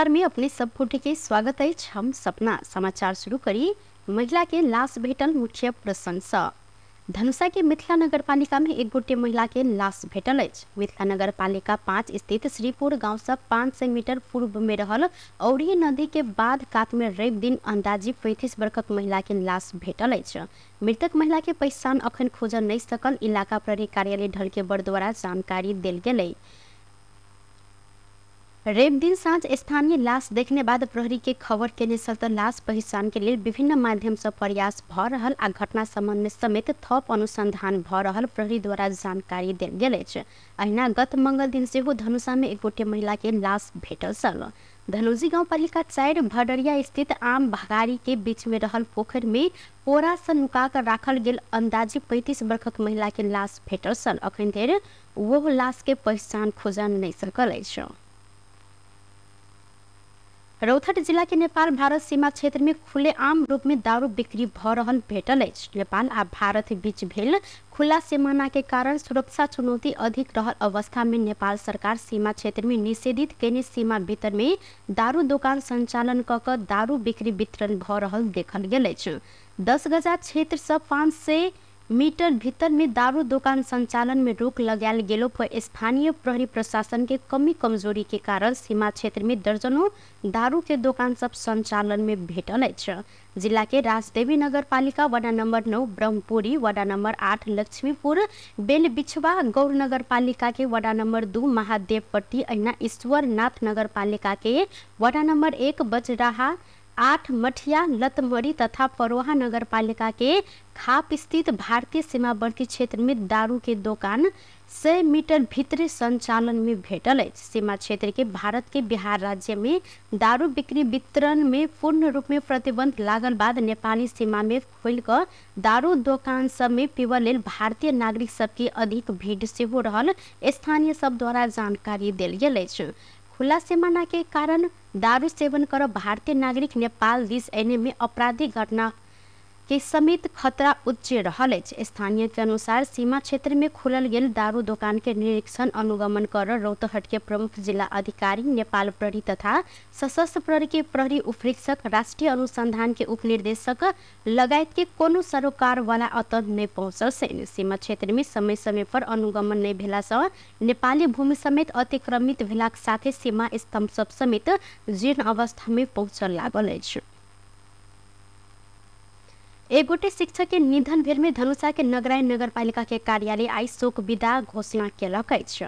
नमस्कार में अपने सब गोटे के स्वागत है। हम सपना समाचार शुरू करी। महिला के लाश भेटल मुख्य प्रशंसा। धनुषा के मिथिला नगरपालिका में एक गोटे महिला के लाश भेटल है। मिथिला नगरपालिका 5 स्थित श्रीपुर गांव से 500 मीटर पूर्व में रहल औरी नदी के बाद कात में रवि दिन अंदाजी 35 वर्षक महिला के लाश भेटल है। मृतक महिला के पहचान अखन खोजल नहीं सकल इलाका प्रहरी कार्यालय ढलकेबर द्वारा जानकारी दिल गेल। रवि दिन साँझ स्थानीय लाश देखने बाद प्रहरी के खबर केने चलते लाश पहचान के लिए विभिन्न माध्यम से प्रयास भ रहल आ घटना संबंध में समेत थप अनुसंधान भ रहल प्रहरी द्वारा जानकारी देल गेल अछि। अहिना गत मंगल दिन से धनुषा में एक गोटे महिला के लाश भेटल छल। धनुषी गाउँपालिका 4 भडरिया स्थित आम भगारी के बीच में रहल पोखर में पोरा से नुका कर राखल गेल अंदाजी 35 वर्षक महिला के लाश भेटल छल। अखन धरि वो लाश के पहचान खोजल नहीं सकल अछि। रौतहट जिला के नेपाल भारत सीमा क्षेत्र में खुलेआम रूप में दारू बिक्री भ रहल भेटल अछि। नेपाल आ भारत बीच भेल खुला सीमाना के कारण सुरक्षा चुनौती अधिक रहल अवस्था में नेपाल सरकार सीमा क्षेत्र में निषेधित केने सीमा भीतर में दारू दुकान संचालन क दारू बिक्री वितरण भ रहल देखल गेल अछि। 10 गजा क्षेत्र से 500 मीटर भीतर में दारू दुकान संचालन में रोक लगाल गेलो पर स्थानीय प्रहरी प्रशासन के कमी कमजोरी के कारण सीमा क्षेत्र में दर्जनों दारू के दुकान सब संचालन में भेटल अछि। जिला के Rajdevi Nagar Palika ward number 9 Brahmpuri, ward number 8 Laxmipur, Bel Bichhwa Gaur Nagar Palika के वार्ड नंबर 2 महादेवपट्टी, अहिना ईश्वरनाथ नगर पालिका के वार्ड नंबर 1 बजराहा 8 मठिया लतमरी तथा परोहा नगर पालिका के खाप स्थित भारतीय सीमावर्ती क्षेत्र में दारू के दुकान 100 मीटर भीतर संचालन में भेटल है। सीमा क्षेत्र के भारत के बिहार राज्य में दारू बिक्री वितरण में पूर्ण रूप में प्रतिबंध लागल बाद नेपाली सीमा में खोल कर दारू दुकान सब में पीबा लेल भारतीय नागरिक सबके अधिक भीड़ से हो रहल स्थानीय सब द्वारा जानकारी दिल गेल अछि। खुला सीमाना के कारण दारू सेवन कर भारतीय नागरिक नेपाल दिस एने में आपराधिक घटना के समेत खतरा उच्च रहल अछि। स्थानीय के अनुसार सीमा क्षेत्र में खुलल गेल दारू दुकान के निरीक्षण अनुगमन कर रौतहट के प्रमुख जिला अधिकारी, नेपाल प्रहरी तथा सशस्त्र प्रहरी के प्रहरी उपरीक्षक, राष्ट्रीय अनुसंधान के उपनिर्देशक लगायत के कोनो सरोकार वाला अतः नहीं पहुंचल से सीमा क्षेत्र में समय समय पर अनुगमन नहीं भेला से नेपाली भूमि समेत अतिक्रमित भेलाक साथे सीमा स्तंभ सब समेत जीर्ण अवस्था में पहुंचल लागल अछि। एक गोटे शिक्षक के निधन भेल में धनुषा के नगरायन नगरपालिका के कार्यालय आई शोक विदा घोषणा केलक अछि।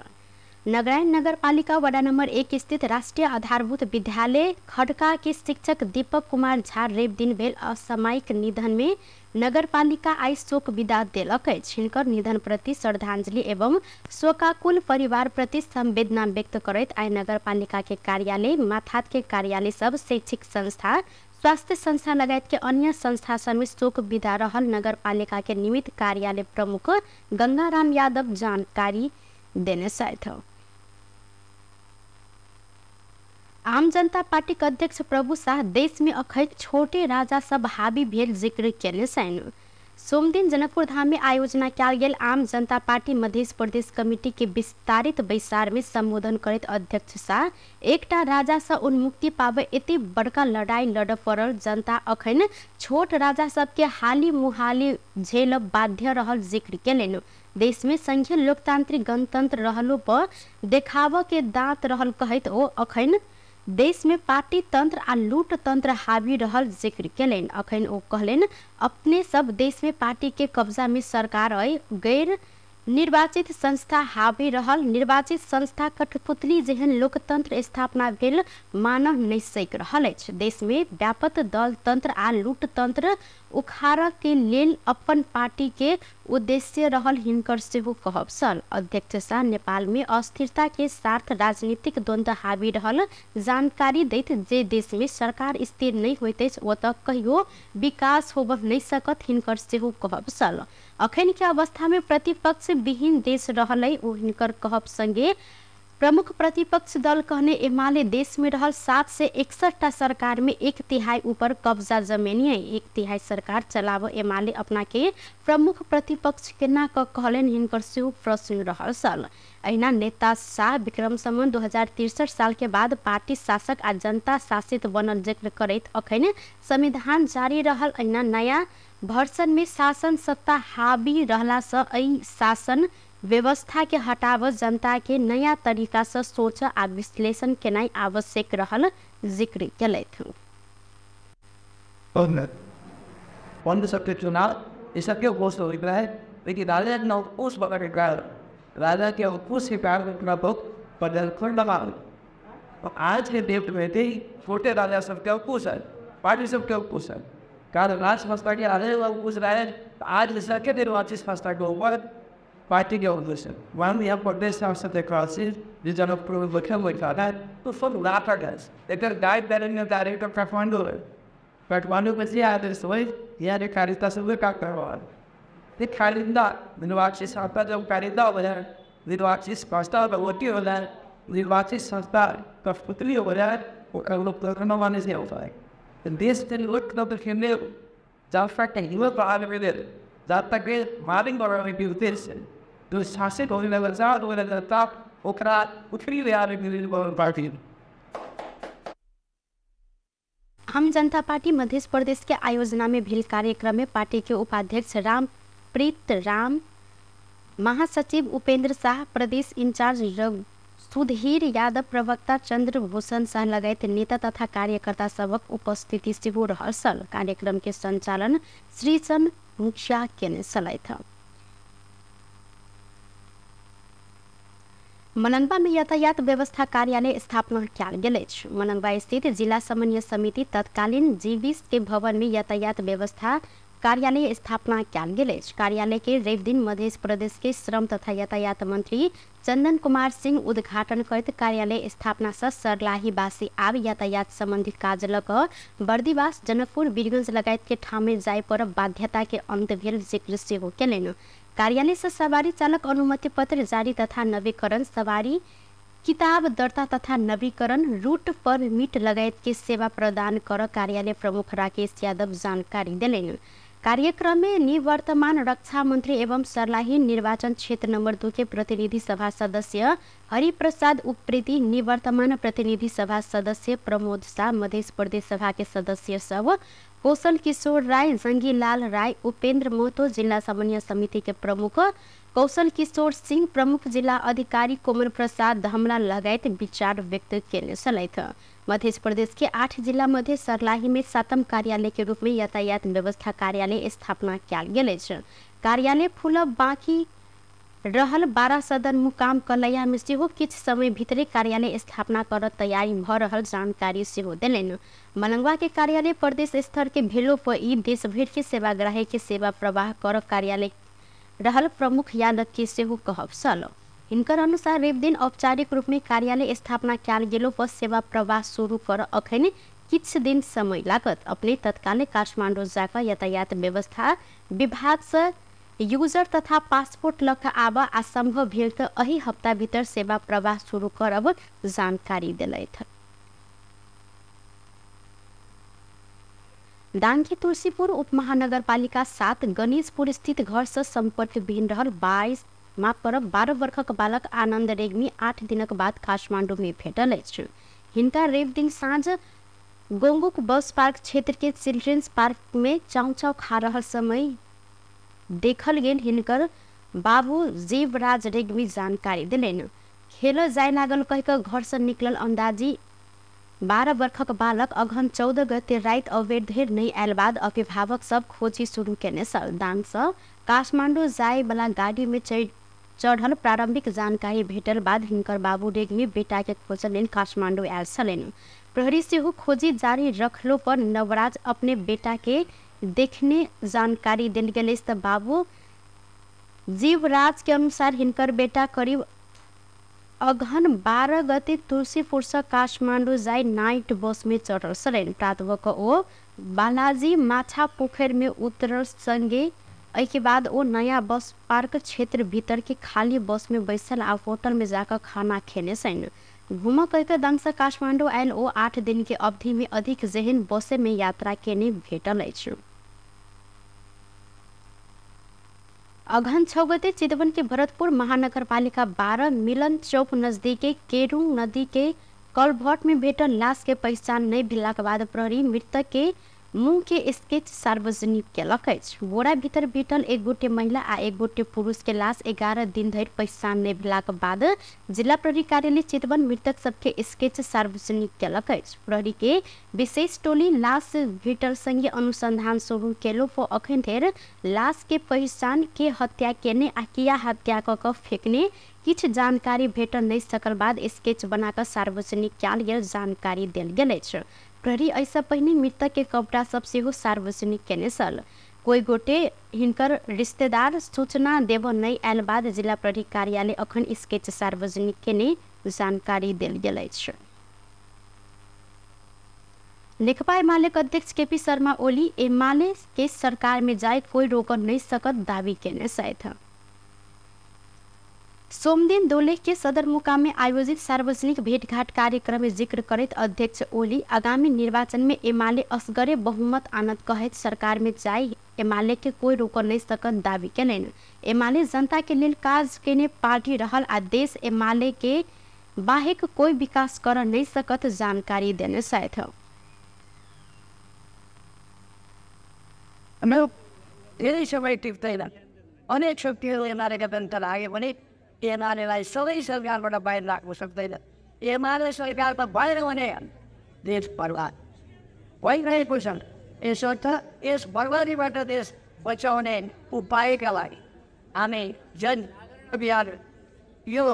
नगरायन नगरपालिका वार्ड नंबर 1 स्थित राष्ट्रीय आधारभूत विद्यालय खड़का के शिक्षक दीपक कुमार झा रवि दिन भेल असामयिक निधन में नगरपालिका आई शोक विदा देलक अछि। हिनकर निधन प्रति श्रद्धांजलि एवं शोकाकुल परिवार प्रति संवेदना व्यक्त करैत आई नगरपालिका के कार्यालय, माथात के कार्यालय सब, शैक्षिक संस्था, स्वास्थ्य संस्था लगायत के अन्य संस्था सब में शोक विदा रहल नगरपालिका के निमित्त कार्यालय प्रमुख गंगाराम यादव जानकारी देने साथ। आम जनता पार्टी के अध्यक्ष प्रभु शाह देश में अखन छोटे राजा सब हावी भेल जिक्र केने छनि। सोमदिन जनकपुर धाम में आयोजना कयल गेल आम जनता पार्टी मध्य प्रदेश कमेटी के विस्तारित बैसार में संबोधन करैत अध्यक्ष शाह एकटा राजा से उन्मुक्ति पावे एते बड़का लड़ाई लड़ पड़ल जनता अखन छोट राजा सबके हाली मुहाली झेल बाध्य रहल जिक्र केलनि। देश में संघीय लोकतांत्रिक गणतंत्र रहलो पर देखाव के दांत रहल कहैत ओ अखन देश में पार्टी तंत्र आ लूट तंत्र हावी रहल जिक्र केलनि। अखन ओ कहलनि अपने सब देश में पार्टी के कब्जा में सरकार अइ, गैर निर्वाचित संस्था हावी रहल, निर्वाचित संस्था कठपुतली जेहन लोकतंत्र स्थापना भेल मानव नहीं सक रहल अछि। देश में व्यापक दल तंत्र आ लूट तंत्र उखाड़ के लेल अपन पार्टी के उद्देश्य रहल हिनकर सेहो कहब छल। अध्यक्ष शाह नेपाल में अस्थिरता के साथ राजनीतिक द्वंद्व हावी रहल जानकारी दैत जे देश में सरकार स्थिर नहीं होइत अछि ओतऽ कहियो विकास होबऽ नहीं सकत हिनकर सेहो कहब छल। अखन के अवस्था में प्रतिपक्ष विहीन देश रहलै ओ हिनकर कहब संगे प्रमुख प्रतिपक्ष दल कहने एमाले देश में रहल 761 सरकार में 1/3 ऊपर कब्जा जमीनिए 1/3 सरकार चलाव एमाले अपना के प्रमुख प्रतिपक्ष के ना कहलन हिनकर से प्रश्न रहल सल। अहिना नेता शाह विक्रम सम्बन्ध 2063 साल के बाद पार्टी शासक आ जनता शासित बनल जिक्र करैत अखन संविधान जारी रहल। अहिना नया वर्षन में शासन सत्ता हावी रहला से एहि शासन व्यवस्था के हटाव जनता के नया तरीका से सोच आ विश्लेषण केनाई आवश्यक रहल जिक्र केलथि। Cuando se cuestionaba, esa que vos lo trae, de que dale no us va a regalar, dale que us se paga una boc para el carnaval. आज के डेट में थे छोटे राजा सबके उस है, पार्टी सबके उस है। कारण आज फंसता के आधे लोग उस रहे हैं, आज जैसा के दिन वाचिस फंसता के ऊपर पार्टी के उस है। वहाँ भी हम प्रदेश शासन देखा सी, जिस जन प्रोग्राम बच्चे में था ना, तो सब लापता गया। लेकिन गाइड डायरेक्टर डायरेक्टर काठमांडू है। काठमांडू में से आते सोए, यहाँ के कारिता सब का करवा। ये कारिंदा, निवासी संस्था जब कारिंदा हो जाए, निवासी संस्था बवती हो जाए, निवासी संस्था कठपुतली हो जाए, वो लोग करना माने से होता है। देश के लोग तो खेलने जब तक युवा बाहर में दे, जब तक ये मारिंग और भी उतेर से, तो शासित होने लगा तो लगा तब ओकरा उठरी ले आने के लिए बहुत पार्टी। हम जनता पार्टी मध्य प्रदेश के आयोजना में भेल कार्यक्रम में पार्टी के उपाध्यक्ष रामप्रीत राम, महासचिव उपेंद्र शाह, प्रदेश इंचार्ज सुधीर यादव, प्रवक्ता चंद्रभूषण शाह लगायत नेता तथा कार्यकर्ता सबक उपस्थिति से हो रहल सल। कार्यक्रम के संचालन श्रीचंद मुखिया केने सलैथ। मनंगवा में यातायात व्यवस्था कार्यालय स्थापना कयल गेल अछि। मनंगवा स्थित जिला समन्वय समिति तत्कालीन जीबीस के भवन में यातायात व्यवस्था कार्यालय स्थापना कयल गेल अछि। कार्यालय के रवि दिन मध्य प्रदेश के श्रम तथा यातायात मंत्री चंदन कुमार सिंह उद्घाटन करैत कार्यालय स्थापना से सर्लाहीवासी आब यातायात संबंधी काज लऽ कऽ बर्दीवास, जनकपुर, वीरगंज लगायत के ठाम में जाय पर बाध्यता के अंत भेल जिक्र सेहो केलनि। कार्यालय से सवारी चालक अनुमति पत्र जारी तथा नवीकरण, सवारी किताब दर्ता तथा नवीकरण, रूट परमिट लगायत के सेवा प्रदान कर कार्यालय प्रमुख राकेश यादव जानकारी दिलेन। कार्यक्रम में निवर्तमान रक्षा मंत्री एवं सर्लाही निर्वाचन क्षेत्र नंबर 2 के प्रतिनिधि सभा सदस्य हरिप्रसाद उप्रेती, निवर्तमान प्रतिनिधि सभा सदस्य प्रमोद शाह, मध्य प्रदेश सभा के सदस्य सब कौशल किशोर राय, जंगीलाल राय, उपेंद्र महतो, जिला समन्वय समिति के प्रमुख कौशल किशोर सिंह, प्रमुख जिला अधिकारी कोमल प्रसाद धमला लगायत विचार व्यक्त केने सलैथ। मध्य प्रदेश के 8 जिला मध्य सर्लाही में 7म कार्यालय के रूप में यातायात व्यवस्था कार्यालय स्थापना कयल गेल अछि। कार्यालय फूलब बाकी रहल 12 सदन मुकाम कलैया में सेहो किछ समय भीतरे कार्यालय स्थापना कर तैयारी भ रहल जानकारी सेहो देलनि। मलंगवा के कार्यालय प्रदेश स्तर के भेलो पर ई देश भर के सेवाग्राही के सेवा प्रवाह कर कार्यालय रहल प्रमुख यादव के सेहो कहब सल। इनकर अनुसार रवि दिन औपचारिक रूप में कार्यालय स्थापना कयल गेलो पर सेवा प्रवाह शुरू कर अखन किछ दिन समय लागत। अपने तत्काल काठमांडू जाकर यातायात व्यवस्था विभाग से यूजर तथा पासपोर्ट लक आब आ संभव भेल त एही हफ्ता भीतर सेवा प्रवाह शुरू करब जानकारी दिलैथ। डांगी तुलसीपुर उपमहानगरपालिका 7 गणेशपुर स्थित घर से संपर्क विहीन रहल 12 वर्षक बालक आनंद रेग्मी 8 दिनक बाद काठमांडू में भेटल अछि। हिनका रवि दिन साँझ गोंगुक बस पार्क क्षेत्र के चिल्ड्रेंस पार्क में चाउ चाउ खा रहल समय देखल गेल। हिनकर बाबू जीवराज रेग्मी जानकारी दिलेन। खेल जाय लागल कहिक घर से निकलल अंदाजी 12 वर्षक बालक अगहन 14 गते रात अबेर धरि नहीं आयल बाद अभिभावक सब खोजी शुरू केने सल। दांग से काठमांडू जाय वाला गाड़ी में चढ़ल प्रारंभिक जानकारी भेटल बाद हिनकर बाबू रेग्मी बेटा के खोज लेल काठमांडू आयल छलनि। प्रहरी सेहो खोजी जारी रखलो पर नवराज अपने बेटा के देखने जानकारी दिल गेल। बाबू जीवराज के अनुसार हिनकर बेटा करीब अगहन 12 गते तुलसीपुर से काठमांडू जाय नाइट बस में चढ़ल छलनि। प्रातः ओ बालाजी माछा पोखर में उतरल संगे एहि के बाद वो नया बस पार्क क्षेत्र भीतर के खाली बस में बैसल आ होटल में जाकर खाना खेने सन। घूम कह दंग काठमांडू आयल ओ 8 दिन के अवधि में अधिक जहन बसे में यात्रा केने भेटल अछि। अगहन 6 गते चितवन के भरतपुर महानगरपालिका 12 मिलन चौक नजदीक केरुंग नदी के कलभट में भेटल लाश के पहचान नहीं भेला के बाद प्रहरी मृतक के मुंह के स्केच सार्वजनिक केलक अछि। बोरा भीतर भेटल एक गोटे महिला आ एक गोटे पुरुष के लाश 11 दिन धरि पहचान नहीं भेला के बाद जिला प्रहरी कार्यालय चितवन मृतक सबके स्केच सार्वजनिक केलक अछि। प्रहरी के विशेष टोली लाश भेटल संगे अनुसंधान शुरू केलो पर अखन धरि लाश के पहचान के हत्या केने आ किया हत्या क फेंकने किछ जानकारी भेटल नहीं सकल बाद स्केच बनाकर सार्वजनिक कयल गेल जानकारी देल गेल अछि। प्रहरी ऐसा पहिने मृतक के कपड़ा सब सेहो सार्वजनिक केने छल। कोई गोटे हिनकर रिश्तेदार सूचना देव नहीं आयल बाद जिला प्रहरी कार्यालय अखन स्केच सार्वजनिक केने जानकारी देल गेल अछि। नेकपा एमाले अध्यक्ष केपी शर्मा ओली एमाले के सरकार में जाए कोई रोक नहीं सकत दावी केने छथि। सोमदिन दोलेख के सदर मुकाम में आयोजित सार्वजनिक भेंटघाट कार्यक्रम में जिक्र करत अध्यक्ष ओली आगामी निर्वाचन में एमाले असगरे बहुमत आनत कहत सरकार में जाए एमाले के कोई रोक नहीं सकत दावी केलनि। एमाले जनता के लेल काज केने पार्टी रहल आ देश एमाले के बाहेक कोई विकास कर नहीं सकत जानकारी देने छथि। धेरै समय टिप्दैन अनेक शक्तिहरू एमालेका दलका आगे भने एमालेलाई सधैँ सरकारबाट बाहिर राख्न सक्दैन। एमाले सरकार त भएन भने देश बर्बाद भइरहेको छ। यसर्थ यस बर्बादीबाट देश बचाउने उपायका लागि हामी जन अभियान यो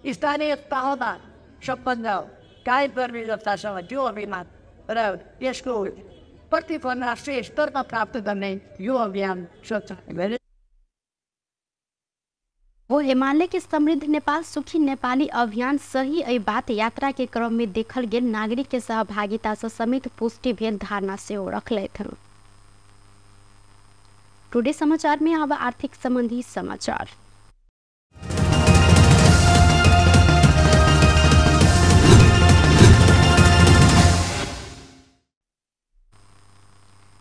स्थानीय तहमा सम्बन्ध कायम गर्ने जस्तासँग त्यो अभियान र यसको प्रतिफल राष्ट्रिय स्तरमा प्राप्त गर्ने यो अभियान सोच वो हिमालय के समृद्ध नेपाल सुखी नेपाली अभियान सही ए बात यात्रा के क्रम में देखल गेल नागरिक के सहभागिता से समेत पुष्टि भेल धारणा से रखलथि। टुडे समाचार में अब आर्थिक संबंधी समाचार।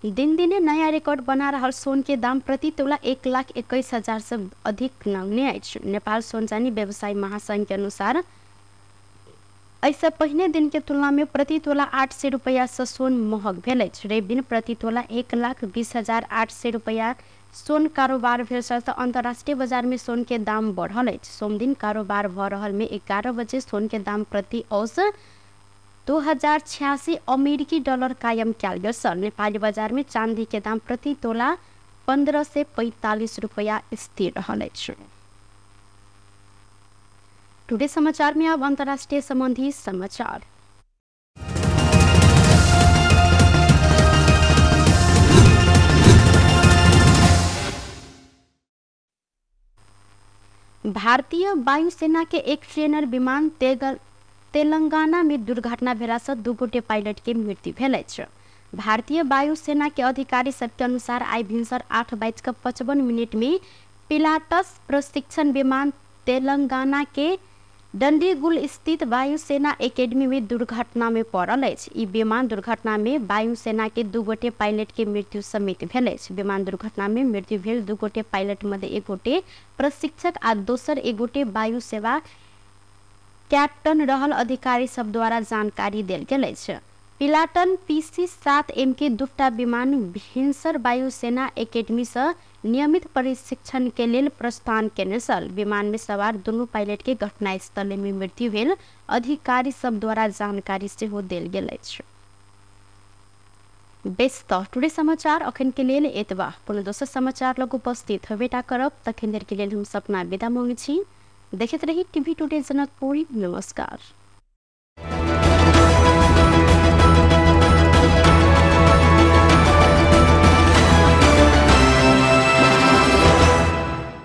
दिन दिने नया रिकॉर्ड बना रहा सोन के दाम प्रति तोला 1,21,000 से अधिक नगने अछि। नेपाल सोनचानी व्यवसायी महासंघ के अनुसार ऐसा पहिने दिन के तुलना में प्रति तोला 800 रुपया से सोन महग भेल अछि। रवि दिन प्रति तोला 1,20,800 रुपया सोन कारोबार भेल छ। अंतर्राष्ट्रीय बाजार में सोन के दाम बढ़ल अछि। सोम दिन कारोबार भ रहल में 11 बजे सोन के दाम प्रति औंस 2086 अमेरिकी डॉलर कायम किया गया। नेपाली बाजार में चांदी के दाम प्रति तोला 15 से 45 रुपया स्थिर रहल अछि। टुडे समाचार में अब अंतर्राष्ट्रीय संबंधी समाचार। भारतीय वायुसेना के एक ट्रेनर विमान तेलंगाना में दुर्घटना भेला से 2 गोटे पायलट के मृत्यु भेल अछि। भारतीय वायुसेना के अधिकारी सबके अनुसार आई भिनसर 8:55 में पिलाटस प्रशिक्षण विमान तेलंगाना के डंडीगुल स्थित वायुसेना एकेडमी में दुर्घटना में पड़ल अछि। ई विमान दुर्घटना में वायुसेना के 2 गोटे पायलट के मृत्यु समेत भेल अछि। विमान दुर्घटना में मृत्यु भेल 2 गोटे पायलट मध्य 1 गोटे प्रशिक्षक आ दोसर 1 गोटे वायु सेवा कैप्टन रहल अधिकारी सब द्वारा जानकारी देल गेल अछि। पिलाटन PC-7M के दूटा विमान भिनसर वायुसेना एकेडमी से नियमित प्रशिक्षण के लेल प्रस्थान केने छल। विमान में सवार दोनों पायलट के घटनास्थल में मृत्यु भेल अधिकारी सब द्वारा जानकारी सेहो देल गेल अछि। बेस टुडे समाचार अखन के लेल एतबा। पुनः दोसर समाचार लग उपस्थित हेबेटा करब। तखन देर के लेल हम सपना विदा मांगे छी। देखते रही टीवी टुडे जनकपुरी। नमस्कार।